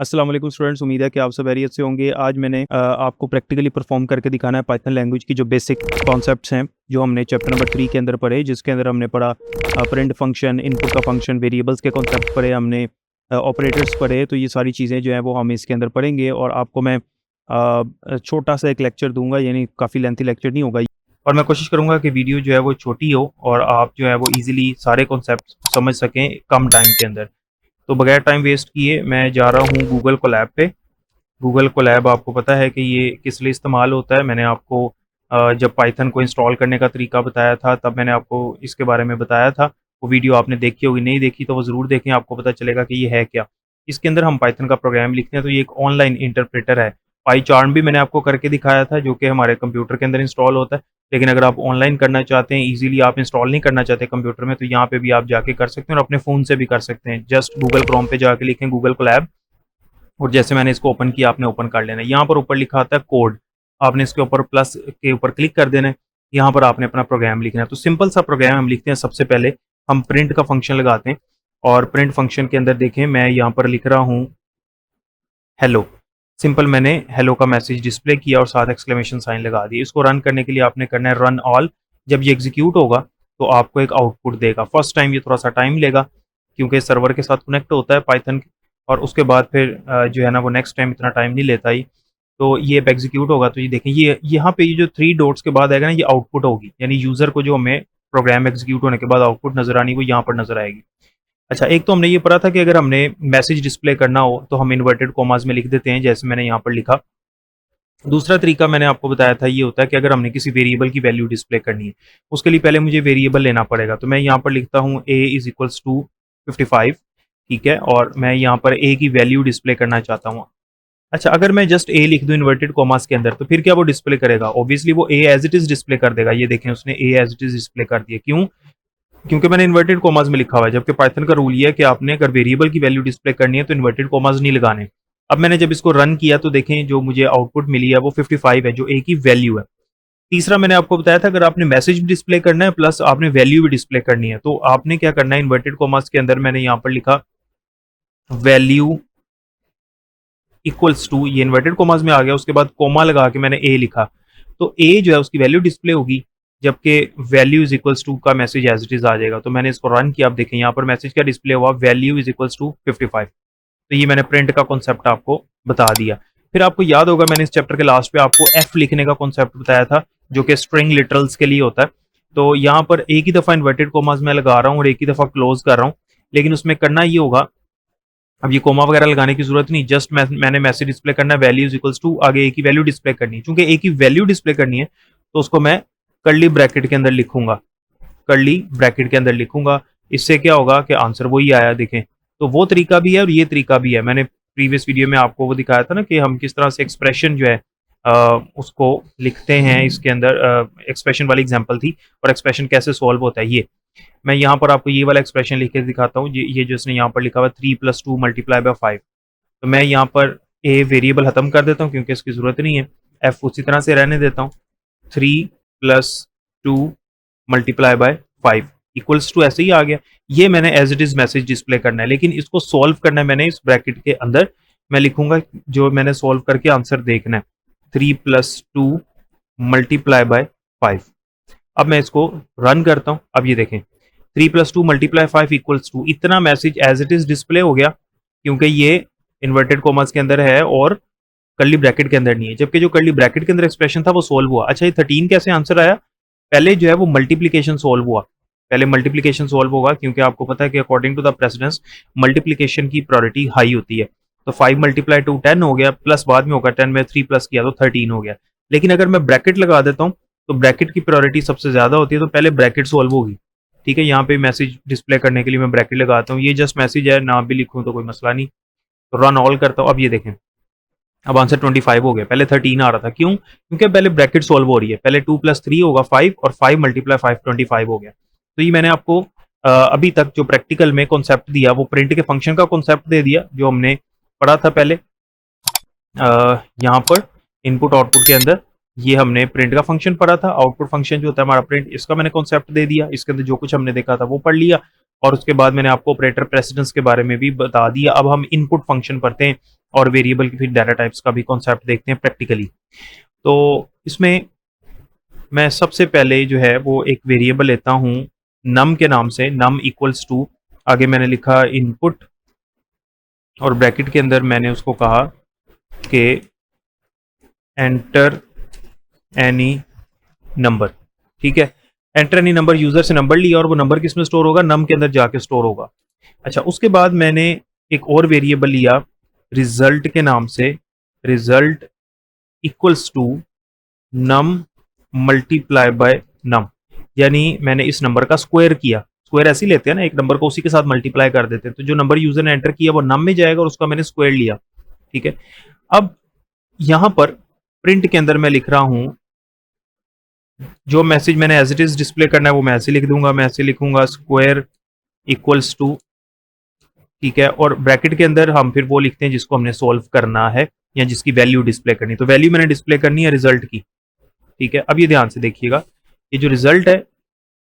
अस्सलाम वालेकुम स्टूडेंट्स, उम्मीद है कि आप सब खैरियत से होंगे। आज मैंने आपको प्रैक्टिकली परफॉर्म करके दिखाना है पाइथन लैंग्वेज की जो बेसिक कॉन्सेप्ट्स हैं जो हमने चैप्टर नंबर 3 के अंदर पढ़े, जिसके अंदर हमने पढ़ा प्रिंट फंक्शन, इनपुट का फंक्शन, वेरिएबल्स के कॉन्सेप्ट पढ़े, हमने ऑपरेटर्स पढ़े। तो ये सारी चीज़ें जो हैं वो हम इसके अंदर पढ़ेंगे और आपको मैं छोटा सा एक लेक्चर दूंगा, यानी काफ़ी लेंथी लेक्चर नहीं होगा। और मैं कोशिश करूंगा कि वीडियो जो है वो छोटी हो और आप जो है वो ईजिली सारे कॉन्सेप्ट समझ सकें कम टाइम के अंदर। तो बगैर टाइम वेस्ट किए मैं जा रहा हूँ गूगल कोलैब पे। गूगल कोलैब आपको पता है कि ये किस लिए इस्तेमाल होता है। मैंने आपको जब पाइथन को इंस्टॉल करने का तरीका बताया था तब मैंने आपको इसके बारे में बताया था। वो वीडियो आपने देखी होगी, नहीं देखी तो वो ज़रूर देखें, आपको पता चलेगा कि ये है क्या। इसके अंदर हम पाइथन का प्रोग्राम लिखते हैं, तो ये एक ऑनलाइन इंटरप्रेटर है। पाईचार्म भी मैंने आपको करके दिखाया था जो कि हमारे कंप्यूटर के अंदर इंस्टॉल होता है। लेकिन अगर आप ऑनलाइन करना चाहते हैं, इजीली आप इंस्टॉल नहीं करना चाहते कंप्यूटर में, तो यहाँ पे भी आप जाके कर सकते हैं और अपने फ़ोन से भी कर सकते हैं। जस्ट गूगल क्रोम पे जाके लिखें गूगल कोलैब और जैसे मैंने इसको ओपन किया आपने ओपन कर लेना है। यहाँ पर ऊपर लिखा आता है कोड, आपने इसके ऊपर प्लस के ऊपर क्लिक कर देना है। यहाँ पर आपने अपना प्रोग्राम लिखना है। तो सिंपल सा प्रोग्राम हम लिखते हैं। सबसे पहले हम प्रिंट का फंक्शन लगाते हैं और प्रिंट फंक्शन के अंदर देखें मैं यहाँ पर लिख रहा हूँ हेलो। सिंपल मैंने हेलो का मैसेज डिस्प्ले किया और साथ एक्सक्लेमेशन साइन लगा दिया। इसको रन करने के लिए आपने करना है रन ऑल। जब ये एग्जीक्यूट होगा तो आपको एक आउटपुट देगा। फर्स्ट टाइम ये थोड़ा सा टाइम लेगा क्योंकि सर्वर के साथ कनेक्ट होता है पाइथन, और उसके बाद फिर जो है ना वो नेक्स्ट टाइम इतना टाइम नहीं लेता ही। तो ये एग्जीक्यूट होगा तो ये देखें, ये यहाँ पे ये जो 3 डॉट्स के बाद आएगा ना, ये आउटपुट होगी, यानी यूजर को जो हमें प्रोग्राम एग्जीक्यूट होने के बाद आउटपुट नजर आनी वो यहाँ पर नजर आएगी। अच्छा, एक तो हमने ये पढ़ा था कि अगर हमने मैसेज डिस्प्ले करना हो तो हम इन्वर्टेड कॉमास में लिख देते हैं, जैसे मैंने यहाँ पर लिखा। दूसरा तरीका मैंने आपको बताया था, ये होता है कि अगर हमने किसी वेरिएबल की वैल्यू डिस्प्ले करनी है, उसके लिए पहले मुझे वेरिएबल लेना पड़ेगा। तो मैं यहाँ पर लिखता हूँ a इज इक्वल्स टू 55, ठीक है, और मैं यहाँ पर a की वैल्यू डिस्प्ले करना चाहता हूँ। अच्छा, अगर मैं जस्ट a लिख दूं इन्वर्टेड कॉमास के अंदर तो फिर क्या वो डिस्प्ले करेगा? ऑब्वियसली वो a as it is display कर देगा। ये देखें, उसने a as it is display कर दिया। क्यों? क्योंकि मैंने इन्वर्टेड कॉमास में लिखा हुआ है, जबकि पाइथन का रूल ये है कि आपने अगर वेरिएबल की वैल्यू डिस्प्ले करनी है तो इन्वर्टेड कॉमास नहीं लगाने। अब मैंने जब इसको रन किया तो देखें जो मुझे आउटपुट मिली है वो 55 है, जो ए की वैल्यू है। तीसरा मैंने आपको बताया था अगर आपने मैसेज भी डिस्प्ले करना है प्लस आपने वैल्यू भी डिस्प्ले करनी है तो आपने क्या करना है, इन्वर्टेड कॉमास के अंदर मैंने यहाँ पर लिखा वैल्यू इक्वल्स टू, ये इन्वर्टेड कॉमास में आ गया, उसके बाद कोमा लगा के मैंने ए लिखा, तो ए जो है उसकी वैल्यू डिस्प्ले होगी, जबकि वैल्यू इज इक्वल्स टू का मैसेज एज इट इज आ जाएगा। तो मैंने इसको रन किया, आप देखें यहाँ पर मैसेज क्या डिस्प्ले हुआ, वैल्यू इज इक्वल्स टू 55। तो ये मैंने प्रिंट का कॉन्सेप्ट आपको बता दिया। फिर आपको याद होगा मैंने इस चैप्टर के लास्ट पे आपको एफ लिखने का कॉन्सेप्ट बताया था जो कि स्ट्रिंग लिटरल्स के लिए होता है। तो यहाँ पर एक ही दफा इन्वर्टेड कॉमास में लगा रहा हूँ और एक ही दफा क्लोज कर रहा हूँ, लेकिन उसमें करना ये होगा, अब ये कोमा वगैरह लगाने की जरूरत नहीं, जस्ट मैंने मैसेज डिस्प्ले करना है वैल्यू इज इक्वल्स टू, आगे ए की वैल्यू डिस्प्ले करनी है। चूंकि ए की वैल्यू डिस्प्ले करनी है तो उसको मैं कर्ली ब्रैकेट के अंदर लिखूंगा, कर्ली ब्रैकेट के अंदर लिखूंगा। इससे क्या होगा कि आंसर वही आया, देखें। तो वो तरीका भी है और ये तरीका भी है। मैंने प्रीवियस वीडियो में आपको वो दिखाया था ना कि हम किस तरह से एक्सप्रेशन जो है उसको लिखते हैं। इसके अंदर एक्सप्रेशन वाली एग्जांपल थी और एक्सप्रेशन कैसे सॉल्व होता है। ये मैं यहाँ पर आपको ये वाला एक्सप्रेशन लिख के दिखाता हूँ। ये जो इसने यहाँ पर लिखा हुआ 3 + 2 × 5, तो मैं यहाँ पर ए वेरिएबल खत्म कर देता हूँ क्योंकि इसकी जरूरत नहीं है, एफ उसी तरह से रहने देता हूँ। 3 + 2 × 5 इक्वल्स टू ऐसे ही आ गया। ये मैंने as it is message display करना है, लेकिन इसको सॉल्व करना है मैंने इस ब्रैकेट के अंदर। मैं लिखूंगा जो मैंने सॉल्व करके आंसर देखना है, 3 + 2 × 5। अब मैं इसको रन करता हूं। अब ये देखें 3 + 2 × 5 इक्वल्स टू, इतना message as it is display हो गया क्योंकि ये इन्वर्टेड कॉमर्स के अंदर है और कर्ली ब्रैकेट के अंदर नहीं है, जबकि जो कर्ली ब्रैकेट के अंदर एक्सप्रेशन था वो सोल्व हुआ। अच्छा, ये 13 कैसे आंसर आया? पहले जो है वो मल्टीप्लीकेशन सोल्व हुआ, पहले मल्टीप्लीकेशन सोल्व होगा क्योंकि आपको पता है कि according to the precedence multiplication की प्रायोरिटी हाई होती है। तो 5 × 2 10 हो गया, प्लस बाद में होगा 10 में 3 प्लस किया तो 13 हो गया। लेकिन अगर मैं ब्रैकेट लगा देता हूँ तो ब्रैकेट की प्रायोरिटी सबसे ज्यादा होती है, तो पहले ब्रैकेट सोल्व होगी। ठीक है, यहाँ पे मैसेज डिस्प्ले करने के लिए मैं ब्रैकेट लगाता हूँ। ये जस्ट मैसेज है, ना भी लिखूँ तो कोई मसला नहीं। तो रन ऑल करता हूँ। अब ये देखें, अब आंसर 25 हो गया, पहले 13 आ रहा था। क्यों? क्योंकि पहले ब्रैकेट सोल्व हो रही है। पहले 2 + 3 होगा 5 और 5 × 5 25 हो गया। तो ये मैंने आपको अभी तक जो प्रैक्टिकल में कॉन्सेप्ट दिया वो प्रिंट के फंक्शन का कॉन्सेप्ट दे दिया जो हमने पढ़ा था पहले। यहाँ पर इनपुट आउटपुट के अंदर ये हमने प्रिंट का फंक्शन पढ़ा था। आउटपुट फंक्शन जो होता है हमारा प्रिंट, इसका मैंने कॉन्सेप्ट दे दिया। इसके अंदर जो कुछ हमने देखा था वो पढ़ लिया और उसके बाद मैंने आपको ऑपरेटर प्रेसिडेंस के बारे में भी बता दिया। अब हम इनपुट फंक्शन पढ़ते हैं और वेरिएबल की फिर डाटा टाइप्स का भी कॉन्सेप्ट देखते हैं प्रैक्टिकली। तो इसमें मैं सबसे पहले जो है वो एक वेरिएबल लेता हूँ नम के नाम से, नम इक्वल्स टू, आगे मैंने लिखा इनपुट और ब्रैकेट के अंदर मैंने उसको कहा कि एंटर एनी नंबर। ठीक है, एंटर एनी नंबर, यूजर से नंबर लिया और वो नंबर किस में स्टोर होगा, नम के अंदर जाके स्टोर होगा। अच्छा, उसके बाद मैंने एक और वेरिएबल लिया रिजल्ट के नाम से, result equals to num multiply by num, यानी मैंने इस नंबर का स्क्वायर किया। स्क्वायर ऐसे ही लेते हैं ना, एक नंबर को उसी के साथ मल्टीप्लाई कर देते हैं, तो जो नंबर यूजर ने एंटर किया वो नम में जाएगा और उसका मैंने स्क्वायर लिया। ठीक है, अब यहां पर प्रिंट के अंदर मैं लिख रहा हूं जो मैसेज मैंने एज इट इज डिस्प्ले करना है वो मैं ऐसे लिख दूंगा, मैं ऐसे लिखूंगा स्क्वायर इक्वल्स टू, ठीक है, और ब्रैकेट के अंदर हम फिर वो लिखते हैं जिसको हमने सोल्व करना है या जिसकी वैल्यू डिस्प्ले करनी। तो वैल्यू मैंने डिस्प्ले करनी है रिजल्ट की। ठीक है, अब ये ध्यान से देखिएगा, ये जो रिजल्ट है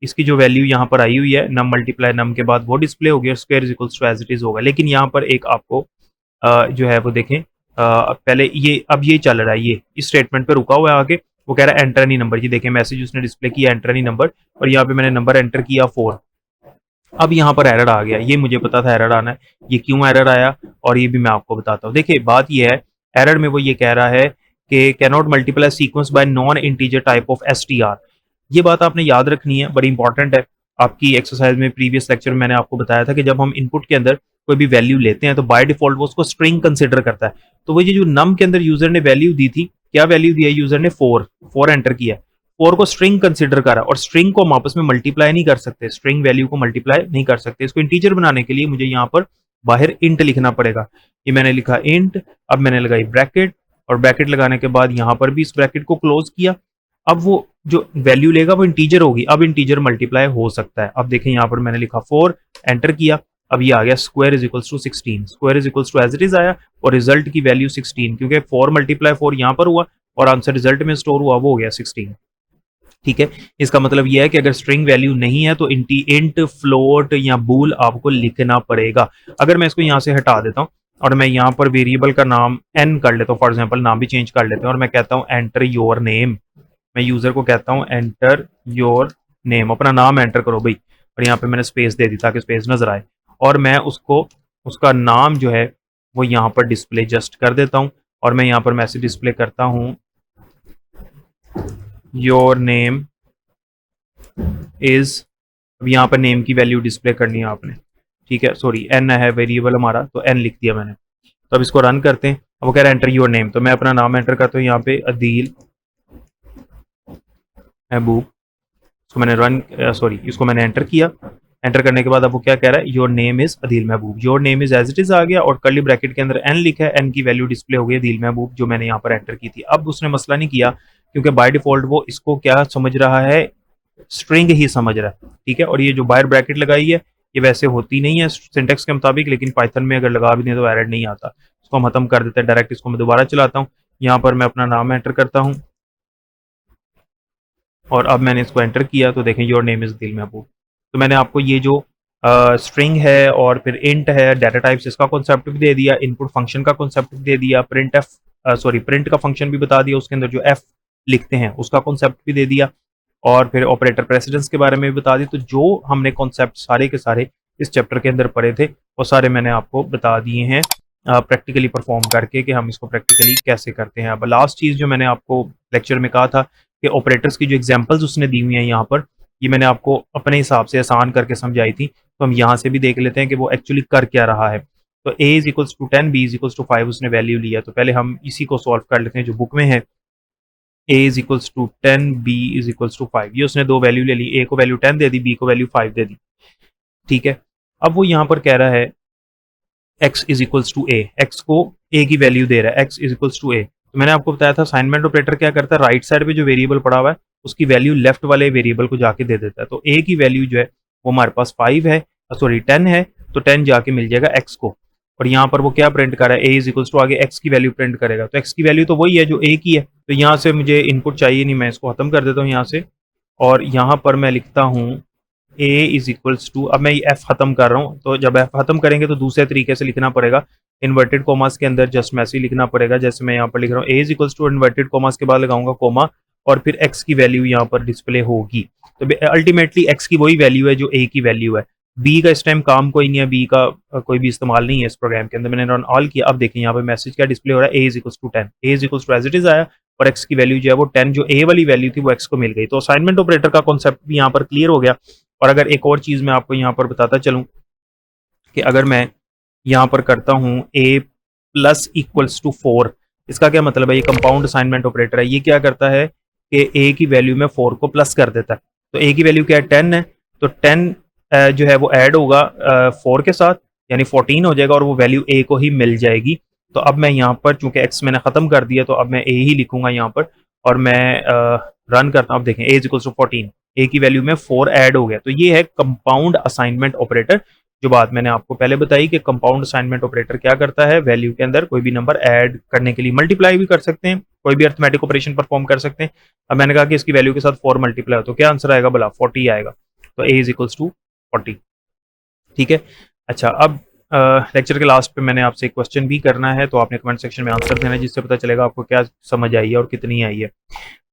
इसकी जो वैल्यू यहाँ पर आई हुई है नम मल्टीप्लाई नम के बाद वो डिस्प्ले होगी और square is equals to as it is होगा। लेकिन यहाँ पर एक आपको जो है वो देखें, पहले ये अब ये चल रहा है, ये इस स्टेटमेंट पे रुका हुआ है, आगे वो कह रहा है एंटर एनी नंबर। ये देखें मैसेज उसने डिस्प्ले किया एंटर एनी नंबर और यहाँ पे मैंने नंबर एंटर किया 4। अब यहाँ पर एरर आ गया, ये मुझे पता था एरर आना है, ये क्यों एरर आया और ये भी मैं आपको बताता हूँ। देखिए बात ये है, एरर में वो ये कह रहा है कि can not multiply sequence bye non integer type of STR. ये बात आपने याद रखनी है, बड़ी इंपॉर्टेंट है। आपकी एक्सरसाइज में प्रीवियस लेक्चर में मैंने आपको बताया था कि जब हम इनपुट के अंदर कोई भी वैल्यू लेते हैं तो बाय डिफॉल्ट वो उसको स्ट्रिंग कंसिडर करता है। तो वो ये जो नम के अंदर यूजर ने वैल्यू दी थी, क्या वैल्यू दिया यूजर ने, 4 एंटर किया, 4 को स्ट्रिंग कंसिडर करा, और स्ट्रिंग को हम आपस में मल्टीप्लाई नहीं कर सकते, स्ट्रिंग वैल्यू को मल्टीप्लाई नहीं कर सकते। इसको इंटीजर बनाने के लिए मुझे यहाँ पर बाहर इंट लिखना पड़ेगा। ये मैंने लिखा इंट, अब मैंने लगाई ब्रैकेट, और ब्रैकेट लगाने के बाद यहाँ पर भी इस ब्रैकेट को क्लोज किया। अब वो जो वैल्यू लेगा वो इंटीजर होगी, अब इंटीजर मल्टीप्लाई हो सकता है। अब देखें यहाँ पर मैंने लिखा 4, एंटर किया, अब ये आ गया square is equals to 16, square is equals to as it is आया और रिजल्ट की वैल्यू 16, क्योंकि 4 मल्टीप्लाई 4 यहाँ पर हुआ और आंसर रिजल्ट में स्टोर हुआ वो हो गया 16। ठीक है, इसका मतलब यह है कि अगर स्ट्रिंग वैल्यू नहीं है तो इंट, फ्लोट या बूल आपको लिखना पड़ेगा। अगर मैं इसको यहाँ से हटा देता हूँ और मैं यहाँ पर वेरिएबल का नाम n कर लेता हूँ, फॉर एग्जांपल नाम भी चेंज कर लेते हैं, और मैं कहता हूँ एंटर योर नेम, मैं यूजर को कहता हूँ एंटर योर नेम, अपना नाम एंटर करो भाई, और यहाँ पे मैंने स्पेस दे दी ताकि स्पेस नजर आए, और मैं उसको उसका नाम जो है वो यहाँ पर डिस्प्ले जस्ट कर देता हूँ, और मैं यहाँ पर मैसेज डिस्प्ले करता हूँ योर नेम इज, अब यहाँ पर नेम की वैल्यू डिस्प्ले करनी है आपने। ठीक है, सॉरी एन है वेरिएबल हमारा, तो एन लिख दिया मैंने। तो अब इसको रन करते हैं, अब वो कह रहा है एंटर योर नेम, तो मैं अपना नाम एंटर करता हूँ यहाँ पे अदील महबूब, इसको मैंने इसको मैंने एंटर किया। एंटर करने के बाद अब वो क्या कह रहा है, your name is Adeel Mehboob, your name is as it is आ गया और कर्ली ब्रैकेट के अंदर एन लिखा है, एन की वैल्यू डिस्प्ले हो गई अदील महबूब जो मैंने यहाँ पर एंटर की थी। अब उसने मसला नहीं किया क्योंकि बाय डिफॉल्ट वो इसको क्या समझ रहा है, स्ट्रिंग ही समझ रहा है। ठीक है, और ये जो बाहर ब्रैकेट लगाई है ये वैसे होती नहीं है सिंटेक्स के मुताबिक, लेकिन पाइथन में अगर लगा भी दें तो एरर नहीं आता। इसको हम खत्म कर देते हैं डायरेक्ट, इसको मैं दोबारा चलाता हूँ, यहाँ पर मैं अपना नाम एंटर करता हूँ और अब मैंने इसको एंटर किया तो देखें योर नेम इज दिल महबूब। तो मैंने आपको ये जो स्ट्रिंग है और फिर इंट है, डाटा टाइप्स, इसका कॉन्सेप्ट भी दे दिया, इनपुट फंक्शन का कॉन्सेप्ट भी दे दिया, प्रिंट का फंक्शन भी बता दिया, उसके अंदर जो एफ लिखते हैं उसका कॉन्सेप्ट भी दे दिया, और फिर ऑपरेटर प्रेसिडेंस के बारे में भी बता दी। तो जो हमने कॉन्सेप्ट सारे के सारे इस चैप्टर के अंदर पढ़े थे वो सारे मैंने आपको बता दिए हैं प्रैक्टिकली परफॉर्म करके कि हम इसको प्रैक्टिकली कैसे करते हैं। अब लास्ट चीज़ जो मैंने आपको लेक्चर में कहा था कि ऑपरेटर्स की जो एग्जांपल्स उसने दी हुई हैं यहाँ पर, ये मैंने आपको अपने हिसाब से आसान करके समझाई थी, तो हम यहाँ से भी देख लेते हैं कि वो एक्चुअली कर क्या रहा है। तो a is equals to 10, b is equals to 5 उसने वैल्यू लिया, तो पहले हम इसी को सॉल्व कर लेते हैं जो बुक में है। a is equals to 10, b is equals to 5, ये उसने दो वैल्यू ले ली, a को वैल्यू 10 दे दी, b को वैल्यू 5 दे दी। ठीक है, अब वो यहाँ पर कह रहा है x is equals to a, x को a की वैल्यू दे रहा है, x is equals to a। तो मैंने आपको बताया था असाइनमेंट ऑपरेटर क्या करता है, राइट साइड पे जो वेरिएबल पड़ा हुआ है उसकी वैल्यू लेफ्ट वाले वेरिएबल को जाके दे देता है। तो a की वैल्यू जो है वो हमारे पास 5 है, सॉरी 10 है, तो 10 जाके मिल जाएगा x को, और यहाँ पर वो क्या प्रिंट कर रहा है, a इज इक्वल्स टू आगे x की वैल्यू प्रिंट करेगा, तो x की वैल्यू तो वही है जो a की है। तो यहाँ से मुझे इनपुट चाहिए नहीं, मैं इसको खत्म कर देता हूँ यहाँ से, और यहाँ पर मैं लिखता हूँ a इज इक्वल्स टू, अब मैं f खत्म कर रहा हूँ, तो जब f खत्म करेंगे तो दूसरे तरीके से लिखना पड़ेगा, इन्वर्टेड कोमास के अंदर जस्ट मैसेज लिखना पड़ेगा, जैसे मैं यहाँ पर लिख रहा हूँ A is equals to inverted commas के बाद लगाऊंगा कोमा और फिर एक्स की वैल्यू यहाँ पर डिस्प्ले होगी। तो अल्टीमेटली एक्स की वही वैल्यू है जो ए की वैल्यू है। बी का इस टाइम काम कोई नहीं है, बी का कोई भी इस्तेमाल नहीं है इस प्रोग्राम के अंदर। मैंने रन ऑल किया, अब देखिए यहाँ पर मैसेज क्या डिस्प्ले हो रहा है, A is equals to 10, A is equals to as it is आया और एक्स की वैल्यू जो है वो 10, जो ए वाली वैल्यू थी वो एक्स को मिल गई। तो असाइनमेंट ऑपरेटर का कॉन्सेप्ट भी यहाँ पर क्लियर हो गया। और अगर एक और चीज मैं आपको यहाँ पर बताता चलूँ कि अगर मैं यहाँ पर करता हूँ ए प्लस इक्वल्स टू 4, इसका क्या मतलब है, ये कंपाउंड असाइनमेंट ऑपरेटर है। ये क्या करता है कि ए की वैल्यू में 4 को प्लस कर देता है। तो ए की वैल्यू क्या है, 10 है, तो 10 जो है वो ऐड होगा 4 के साथ, यानी 14 हो जाएगा और वो वैल्यू ए को ही मिल जाएगी। तो अब मैं यहाँ पर चूंकि एक्स मैंने खत्म कर दिया तो अब मैं ए ही लिखूंगा यहाँ पर और मैं रन करता हूँ। अब देखें ए इज इक्वल टू 14, ए की वैल्यू में 4 ऐड हो गया। तो ये है कंपाउंड असाइनमेंट ऑपरेटर। जो बात मैंने आपको पहले बताई कि कंपाउंड असाइनमेंट ऑपरेटर क्या करता है, वैल्यू के अंदर कोई भी नंबर ऐड करने के लिए मल्टीप्लाई भी कर सकते हैं, कोई भी अर्थमेटिक ऑपरेशन परफॉर्म कर सकते हैं। अब मैंने कहा कि इसकी वैल्यू के साथ 4 मल्टीप्लाई हो तो क्या आंसर आएगा, भला 40 आएगा। तो ए इज इक्वल्स टू 40। ठीक है, अच्छा अब लेक्चर के लास्ट पे मैंने आपसे एक क्वेश्चन भी करना है, तो आपने कमेंट सेक्शन में आंसर देना है जिससे पता चलेगा आपको क्या समझ आई है और कितनी आई है।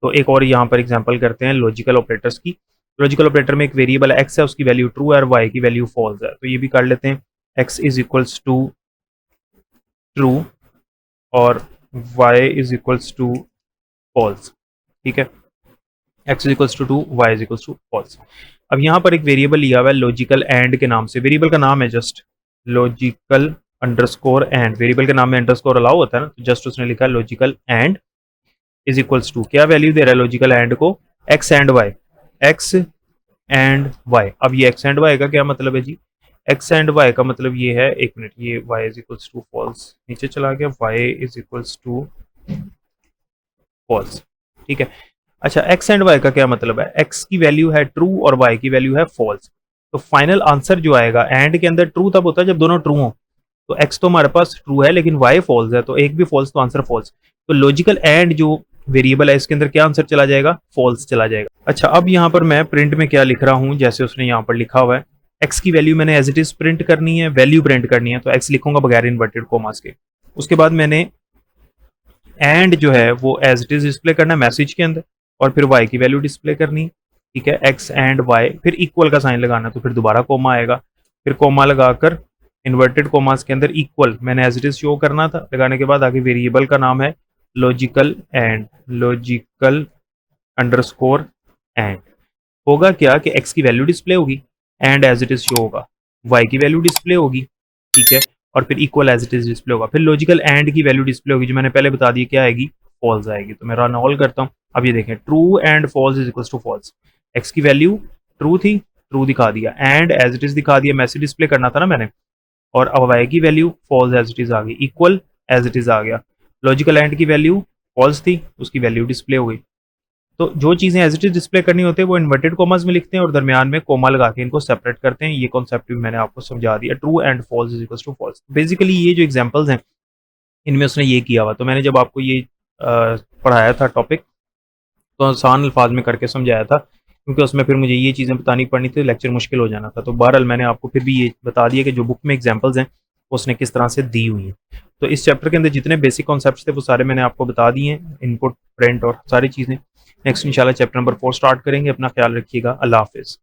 तो एक और यहाँ पर एग्जांपल करते हैं लॉजिकल ऑपरेटर्स की। लॉजिकल ऑपरेटर में एक वेरिएबल एक्स है, उसकी वैल्यू ट्रू है और वाई की वैल्यू फॉल्स है। तो ये भी कर लेते हैं, X is equals to true और Y is equals to false. ठीक है, X is equals to 2, Y is equals to false. अब यहाँ पर एक वेरिएबल लिया हुआ है लॉजिकल एंड के नाम से, वेरिएबल का नाम है just logical underscore and. Variable के नाम में अंडरस्कोर अलाउ होता है ना, तो जस्ट उसने लिखा logical and is equals to, क्या वैल्यू दे रहा है लॉजिकल एंड को, x and y, x and y. अब ये एक्स एंड वाई का क्या मतलब है जी, एक्स एंड वाई का मतलब ये है, एक मिनट, ये y is equals to false नीचे चला गया, y is equals to false. ठीक है, अच्छा एक्स एंड वाई का क्या मतलब है, एक्स की वैल्यू है ट्रू और वाई की वैल्यू है फॉल्स। तो फाइनल आंसर जो आएगा, एंड के अंदर ट्रू तब होता है जब दोनों ट्रू हो। तो एक्स तो हमारे पास ट्रू है लेकिन वाई फॉल्स है, तो एक भी फॉल्स तो आंसर फॉल्स। तो लॉजिकल एंड जो वेरिएबल है इसके अंदर क्या आंसर चला जाएगा, फॉल्स चला जाएगा। अच्छा अब यहाँ पर मैं प्रिंट में क्या लिख रहा हूँ, जैसे उसने यहाँ पर लिखा हुआ है एक्स की वैल्यू मैंने एज इट इज प्रिंट करनी है, वैल्यू प्रिंट करनी है, तो एक्स लिखूंगा बगैर इन्वर्टेड कोमास के। उसके बाद मैंने एंड जो है वो एज इट इज डिस्प्ले करना है मैसेज के अंदर और फिर वाई की वैल्यू डिस्प्ले करनी। ठीक है, एक्स एंड वाई, फिर इक्वल का साइन लगाना, तो फिर दोबारा कोमा आएगा, फिर कोमा लगाकर इन्वर्टेड कोमास के अंदर इक्वल मैंने एज इट इज शो करना था। लगाने के बाद आगे वेरिएबल का नाम है logical and, logical underscore and. होगा क्या कि एक्स की वैल्यू डिस्प्ले होगी, and as it is show होगा, वाई की वैल्यू डिस्प्ले होगी, ठीक है, और फिर equal as it is display होगा, फिर लॉजिकल एंड की वैल्यू डिस्प्ले होगी जो मैंने पहले बता दी क्या आएगी, फॉल्स आएगी। तो मैं रन ऑल करता हूँ, अब ये देखें true and false is equals to false. X की वैल्यू ट्रू थी, ट्रू दिखा दिया, एंड एज इट इज दिखा दिया, मैसेज डिस्प्ले करना था ना मैंने, और अब वाई की value false as it is आ गई, इक्वल एज इट इज आ गया। लॉजिकल एंड की वैल्यू फॉल्स थी, उसकी वैल्यू डिस्प्ले हो गई। तो जो चीजें एज इट इज डिस्प्ले करनी होती है वो इन्वर्टेड कॉमास में लिखते हैं और दरमियान में कोमा लगा के इनको सेपरेट करते हैं। ये कॉन्सेप्ट भी मैंने आपको समझा दिया, true and false is equals to false. Basically ये जो एग्जांपल्स हैं इनमें उसने ये किया हुआ। तो मैंने जब आपको ये पढ़ाया था टॉपिक तो आसान अल्फाज में करके समझाया था, क्योंकि उसमें फिर मुझे ये चीज़ें बतानी पड़नी थी, लेक्चर मुश्किल हो जाना था। तो बहरहाल मैंने आपको फिर भी ये बता दिया कि जो बुक में एग्जांपल्स हैं उसने किस तरह से दी हुई हैं। तो इस चैप्टर के अंदर जितने बेसिक कॉन्सेप्ट्स थे वो सारे मैंने आपको बता दिए हैं, इनपुट, प्रिंट और सारी चीज़ें। नेक्स्ट इंशाल्लाह चैप्टर नंबर 4 स्टार्ट करेंगे। अपना ख्याल रखिएगा, अल्लाह हाफिज़।